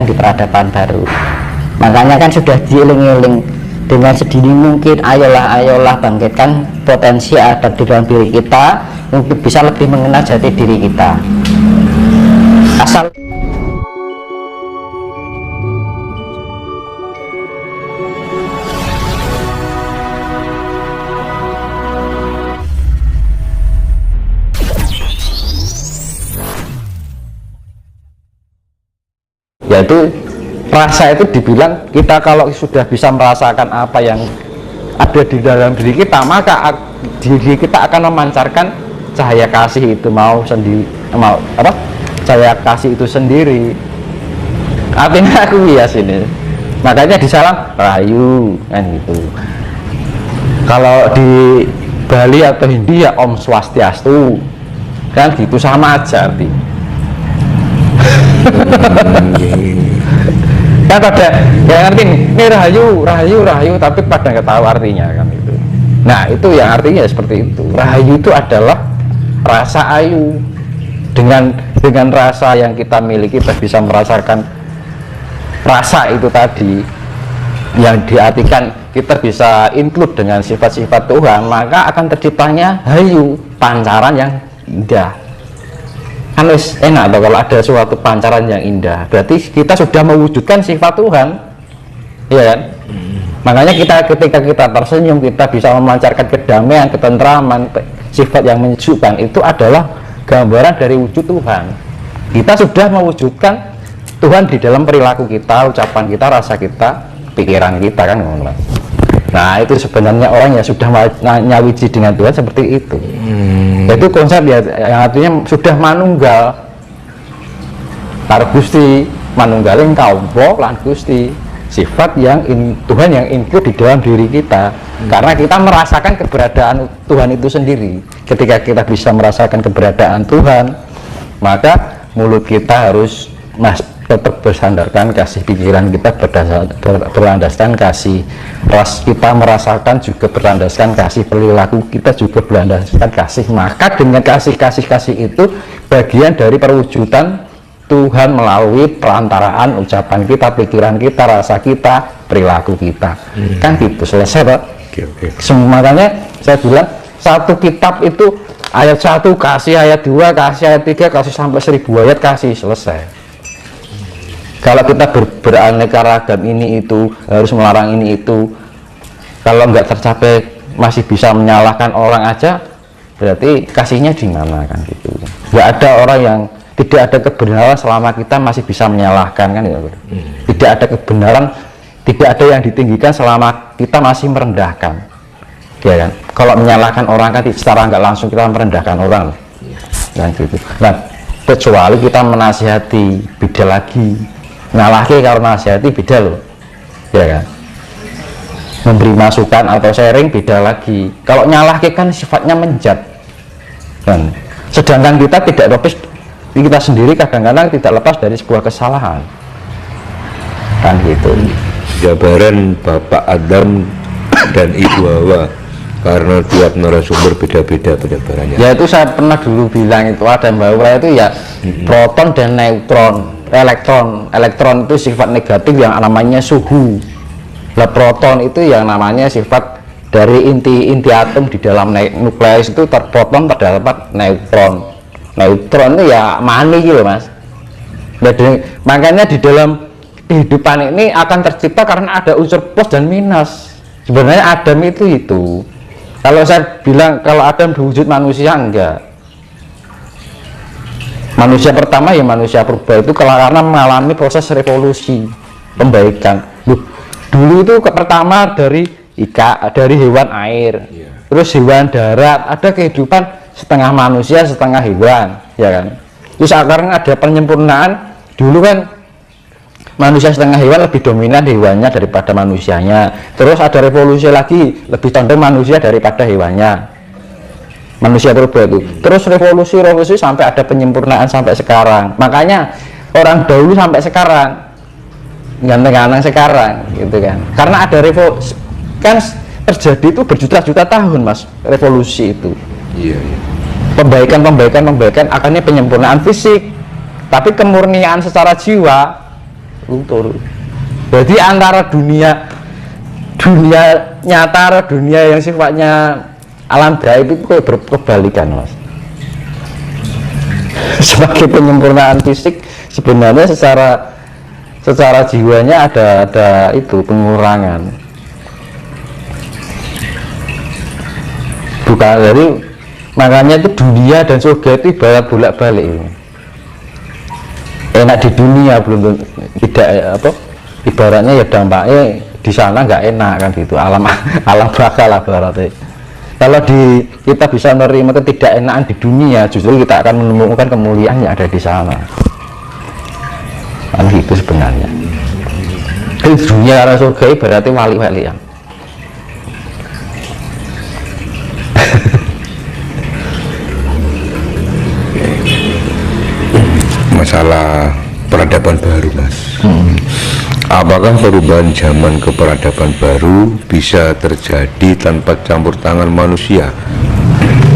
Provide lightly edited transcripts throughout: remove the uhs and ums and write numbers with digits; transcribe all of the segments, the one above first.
di peradaban baru. Makanya kan sudah dieling-eling dengan sedini mungkin, ayolah bangkitkan potensi ada di dalam diri kita untuk bisa lebih mengenal jati diri kita. Asal yaitu rasa itu dibilang kita kalau sudah bisa merasakan apa yang ada di dalam diri kita, maka diri kita akan memancarkan cahaya kasih itu cahaya kasih itu sendiri. Artinya aku ya sini, makanya di salam rahayu kan gitu. Kalau di Bali atau Hindia Om Swastiastu kan gitu, sama aja artinya. Kan pada yang ngerti ini rahayu tapi pada nggak tahu artinya kan itu. Nah itu yang artinya seperti itu. Rahayu itu adalah rasa ayu. Dengan rasa yang kita miliki kita bisa merasakan rasa itu tadi, yang diartikan kita bisa include dengan sifat-sifat Tuhan, maka akan terciptanya hayu, pancaran yang indah. Kan enak atau kalau ada suatu pancaran yang indah, berarti kita sudah mewujudkan sifat Tuhan, ya kan? Makanya ketika kita tersenyum, kita bisa memancarkan kedamaian, ketentraman, sifat yang menyejukkan. Itu adalah gambaran dari wujud Tuhan. Kita sudah mewujudkan Tuhan di dalam perilaku kita, ucapan kita, rasa kita, pikiran kita, kan? Nah itu sebenarnya orang yang sudah nyawiji dengan Tuhan seperti itu. Itu konsep ya, yang artinya sudah manunggal karo Gusti, manunggaling kaumpo lan Gusti, sifat yang Tuhan yang include di dalam diri kita. Karena kita merasakan keberadaan Tuhan itu sendiri. Ketika kita bisa merasakan keberadaan Tuhan, maka mulut kita harus tetap bersandarkan kasih, pikiran kita berlandaskan kasih, ras kita merasakan juga berlandaskan kasih, perilaku kita juga berlandaskan kasih. Maka dengan kasih itu bagian dari perwujudan Tuhan melalui perantaraan ucapan kita, pikiran kita, rasa kita, perilaku kita. Kan gitu, selesai Pak. Makanya saya bilang satu kitab itu ayat 1 kasih, ayat 2 kasih, ayat 3 kasih, sampai 1000 ayat kasih, selesai. Kalau kita beraneka ragam ini itu, harus melarang ini itu, kalau nggak tercapai masih bisa menyalahkan orang aja, berarti kasihnya di mana kan gitu. Nggak ada orang yang tidak ada kebenaran selama kita masih bisa menyalahkan kan gitu. Tidak ada kebenaran, tidak ada yang ditinggikan selama kita masih merendahkan, ya kan. Kalau menyalahkan orang kan secara nggak langsung kita merendahkan orang kan gitu. Nah kecuali kita menasihati, beda lagi. Ngalahke karena nasihati beda loh, ya kan. Memberi masukan atau sharing beda lagi. Kalau nyalahke kan sifatnya menjat kan. Sedangkan kita tidak lepas, kita sendiri kadang-kadang tidak lepas dari sebuah kesalahan kan gitu. Jabaran Bapak Adam dan Ibu Hawa, karena tiap narasumber beda-beda penyebarannya. Ya itu saya pernah dulu bilang itu Adam Hawa itu ya proton dan neutron. Elektron itu sifat negatif yang namanya suhu. Lah proton itu yang namanya sifat dari inti atom di dalam nukleus itu terproton terdapat neutron. Neutron itu ya mani gitu Mas. Jadi, makanya di dalam kehidupan ini akan tercipta karena ada unsur plus dan minus. Sebenarnya Adam itu. Kalau saya bilang kalau Adam berwujud manusia, enggak. Manusia pertama ya manusia purba itu karena mengalami proses revolusi pembaikan. Dulu itu pertama dari hewan air, terus hewan darat, ada kehidupan setengah manusia setengah hewan, ya kan. Terus sekarang ada penyempurnaan. Dulu kan manusia setengah hewan lebih dominan hewannya daripada manusianya. Terus ada revolusi lagi, lebih condong manusia daripada hewannya. Manusia purba itu. Terus revolusi sampai ada penyempurnaan sampai sekarang. Makanya orang dahulu sampai sekarang ganteng-ganteng sekarang gitu kan. Karena ada revolusi kan terjadi itu berjuta-juta tahun Mas, revolusi itu. Iya. Pembaikan akhirnya penyempurnaan fisik. Tapi kemurnian secara jiwa luntur. Jadi antara dunia nyata dan dunia yang sifatnya alam gaib itu kayak berkebalikan, Mas. Sebagai penyempurnaan fisik sebenarnya secara jiwanya ada itu pengurangan. Bukan, jadi makanya itu dunia dan surga itu ibarat bolak-balik. Enak di dunia belum tidak apa, ibaratnya ya dampaknya di sana nggak enak kan gitu, alam bakal lah berarti. Kalau kita bisa menerima ketidakenakan di dunia, justru kita akan menemukan kemuliaan yang ada di sana. Kan gitu sebenarnya. Di dunia arah surga berarti wali-walian. Masalah peradaban baru, Mas. Apakah perubahan zaman ke peradaban baru bisa terjadi tanpa campur tangan manusia?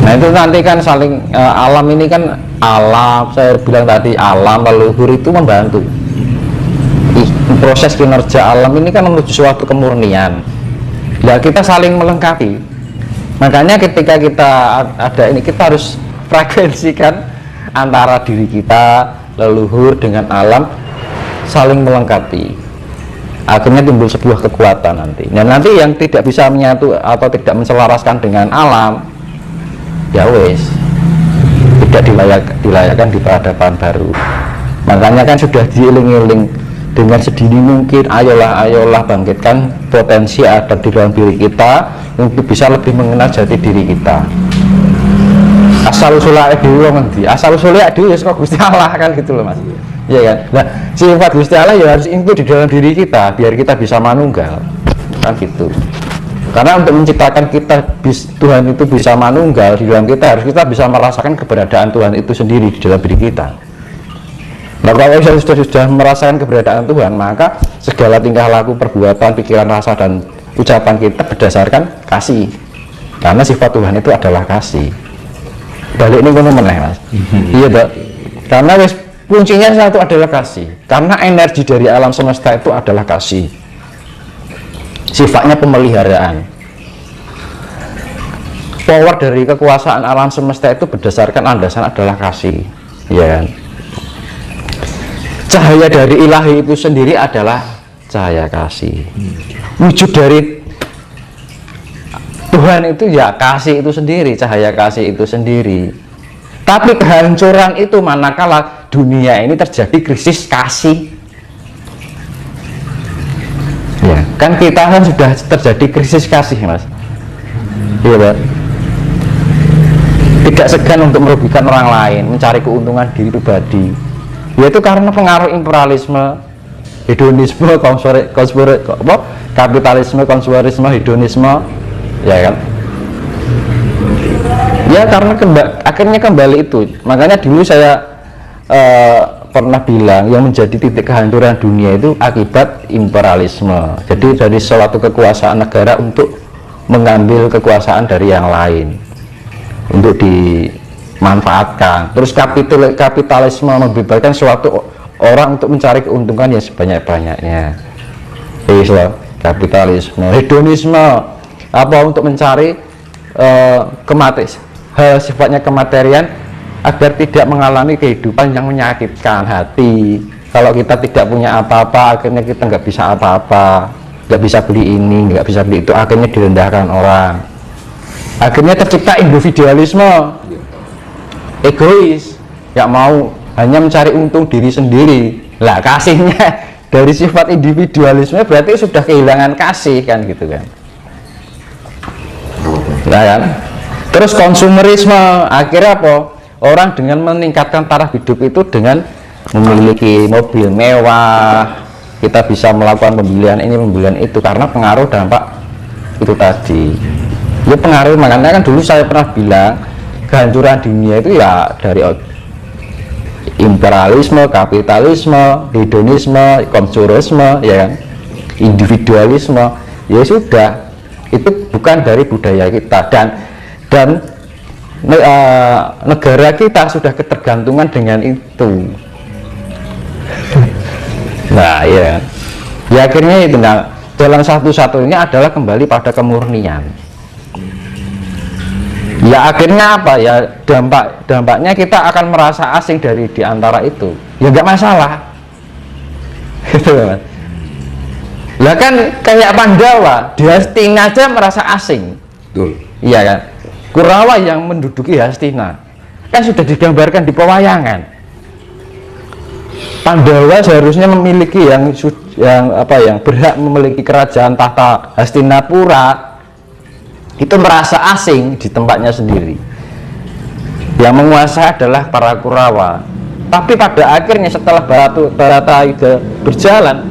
Nah itu nanti kan saling alam ini kan alam, saya bilang tadi alam leluhur itu membantu proses kinerja alam ini kan menuju suatu kemurnian. Ya kita saling melengkapi. Makanya ketika kita ada ini kita harus frekuensikan antara diri kita leluhur dengan alam saling melengkapi, akhirnya timbul sebuah kekuatan nanti. Nah nanti yang tidak bisa menyatu atau tidak menselaraskan dengan alam, ya wes tidak dilayakkan di peradaban baru. Makanya kan sudah diiling-iling dengan sedini mungkin, ayolah bangkitkan potensi ada di dalam diri kita untuk bisa lebih mengenal jati diri kita. Asal usulnya dhewe ngendi? Asal usulnya dhewe ya kok Gusti Allah kan gitu loh, Mas. Iya kan? Nah, sifat Gusti Allah ya harus include di dalam diri kita biar kita bisa manunggal. Kan gitu. Karena untuk menciptakan kita Tuhan itu bisa manunggal di dalam kita, harus kita bisa merasakan keberadaan Tuhan itu sendiri di dalam diri kita. Nah, kalau sudah merasakan keberadaan Tuhan, maka segala tingkah laku, perbuatan, pikiran, rasa dan ucapan kita berdasarkan kasih. Karena sifat Tuhan itu adalah kasih. Balik ini kono meneh, Mas. Iya, Dok. Karena kuncinya satu adalah kasih. Karena energi dari alam semesta itu adalah kasih. Sifatnya pemeliharaan. Power dari kekuasaan alam semesta itu berdasarkan landasan adalah kasih. Ya kan? Cahaya dari ilahi itu sendiri adalah cahaya kasih. Wujud dari Tuhan itu ya kasih itu sendiri, cahaya kasih itu sendiri. Tapi kehancuran itu manakala dunia ini terjadi krisis kasih. Ya, kan kita kan sudah terjadi krisis kasih, Mas. Iya, Pak. Tidak segan untuk merugikan orang lain, mencari keuntungan diri pribadi. Yaitu karena pengaruh imperialisme, hedonisme, kapitalisme, konsumerisme, hedonisme. Ya kan, ya karena akhirnya kembali itu. Makanya dulu saya pernah bilang yang menjadi titik kehancuran dunia itu akibat imperialisme. Jadi dari suatu kekuasaan negara untuk mengambil kekuasaan dari yang lain untuk dimanfaatkan. Terus kapitalisme membebaskan suatu orang untuk mencari keuntungan yang sebanyak-banyaknya. Kapitalisme, hedonisme apa untuk mencari hal sifatnya kematerian agar tidak mengalami kehidupan yang menyakitkan hati. Kalau kita tidak punya apa-apa, akhirnya kita nggak bisa apa-apa, nggak bisa beli ini, nggak bisa beli itu, akhirnya direndahkan orang. Akhirnya tercipta individualisme, egois, nggak mau, hanya mencari untung diri sendiri. Lah kasihnya dari sifat individualisme berarti sudah kehilangan kasih kan gitu kan. Nah, kan? Terus konsumerisme akhirnya apa? Orang dengan meningkatkan taraf hidup itu dengan memiliki mobil mewah, kita bisa melakukan pembelian ini pembelian itu karena pengaruh dampak itu tadi. Ya pengaruh, makanya kan dulu saya pernah bilang kehancuran dunia itu ya dari imperialisme, kapitalisme, hedonisme, konsumerisme, ya kan, individualisme. Ya sudah, itu bukan dari budaya kita dan negara kita sudah ketergantungan dengan itu. Nah iya, ya akhirnya itu. Nah, jalan satu-satunya adalah kembali pada kemurnian. Ya akhirnya apa ya, dampaknya kita akan merasa asing dari diantara itu. Ya nggak masalah gitu kan. Lah kan kayak Pandawa di Hastina aja merasa asing. Betul. Iya kan, Kurawa yang menduduki Hastina kan sudah digambarkan di pewayangan. Pandawa seharusnya memiliki yang berhak memiliki kerajaan tahta Hastinapura, itu merasa asing di tempatnya sendiri. Yang menguasai adalah para Kurawa. Tapi pada akhirnya setelah Baratayuda berjalan,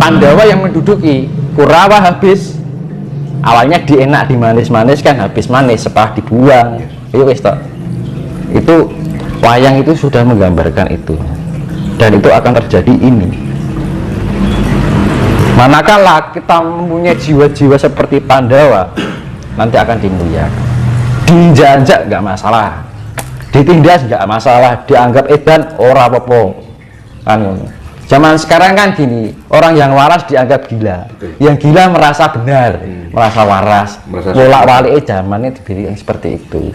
Pandawa yang menduduki, Kurawa habis. Awalnya dienak, dimanis-manis kan, habis manis, sepah dibuang. Itu wayang itu sudah menggambarkan itu. Dan itu akan terjadi ini. Manakala kita mempunyai jiwa-jiwa seperti Pandawa, nanti akan dimuliakan. Diinjak-injak nggak masalah, ditindas nggak masalah, dianggap edan ora apa-apa. Kan zaman sekarang kan gini, orang yang waras dianggap gila. Yang gila merasa benar, merasa waras. Bolak-balik zamannya diberi yang seperti itu.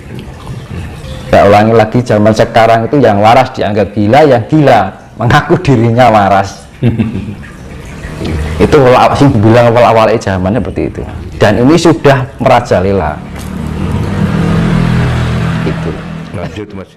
Saya ulangi lagi, zaman sekarang itu yang waras dianggap gila, yang gila mengaku dirinya waras. Itu sih bilang awal-awal zamannya seperti itu, dan ini sudah merajalela itu. Lanjut Mas.